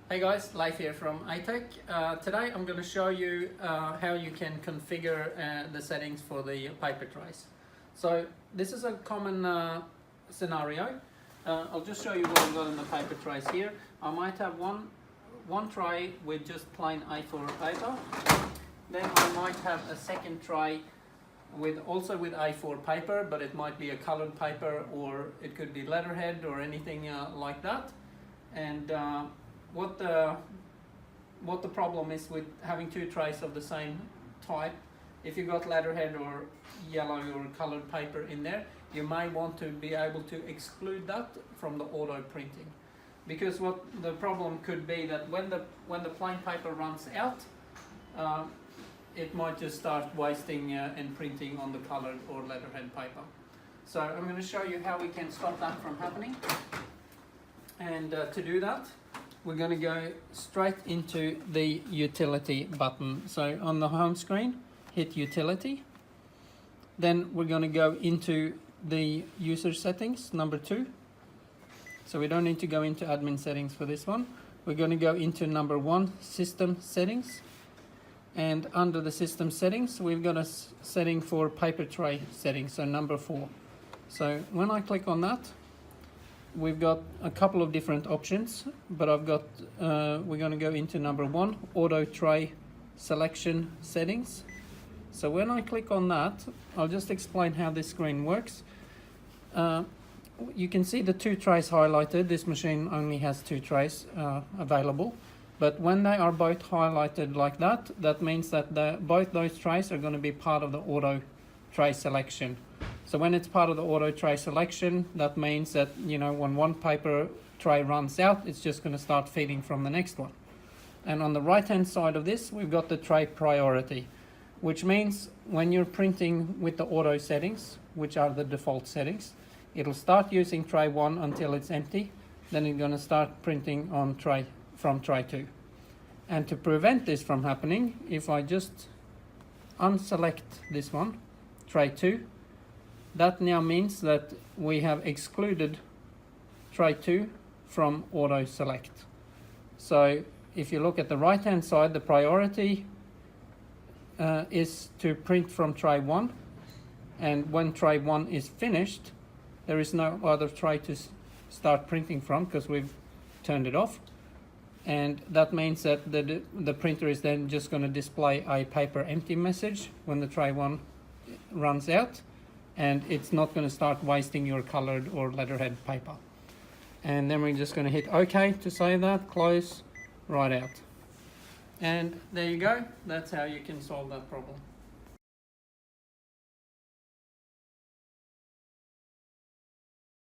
Hey guys, Leif here from iTech. Today I'm going to show you how you can configure the settings for the paper trays. So this is a common scenario. I'll just show you what I've got in the paper trays here. I might have one tray with just plain A4 paper. Then I might have a second tray also with A4 paper, but it might be a colored paper, or it could be letterhead or anything like that. And what the problem is with having two trays of the same type, if you've got letterhead or yellow or colored paper in there, you may want to be able to exclude that from the auto printing, because what the problem could be that when the plain paper runs out, it might just start wasting and printing on the colored or letterhead paper. So I'm going to show you how we can stop that from happening. And to do that, we're going to go straight into the utility button. So on the home screen, hit utility. Then we're going to go into the user settings, number 2. So we don't need to go into admin settings for this one. We're going to go into number 1, system settings. And under the system settings, we've got a setting for paper tray settings, so number 4. So when I click on that, we've got a couple of different options, but we're going to go into number 1, auto tray selection settings. So when I click on that, I'll just explain how this screen works. You can see the 2 trays highlighted. This machine only has 2 trays available, but when they are both highlighted like that, that means that both those trays are going to be part of the auto tray selection. So when it's part of the auto tray selection, that means that, you know, when one paper tray runs out, it's just going to start feeding from the next one. And on the right hand side of this, we've got the tray priority, which means when you're printing with the auto settings, which are the default settings, it'll start using tray 1 until it's empty. Then it's going to start printing on from tray 2. And to prevent this from happening, if I just unselect this one, tray 2, that now means that we have excluded tray 2 from auto select. So if you look at the right hand side, the priority is to print from tray 1, and when tray 1 is finished, there is no other tray to start printing from because we've turned it off. And that means that the printer is then just going to display a paper empty message when the tray 1 runs out, and it's not going to start wasting your colored or letterhead paper. And then we're just going to hit OK to save that, close, write out. And there you go. That's how you can solve that problem.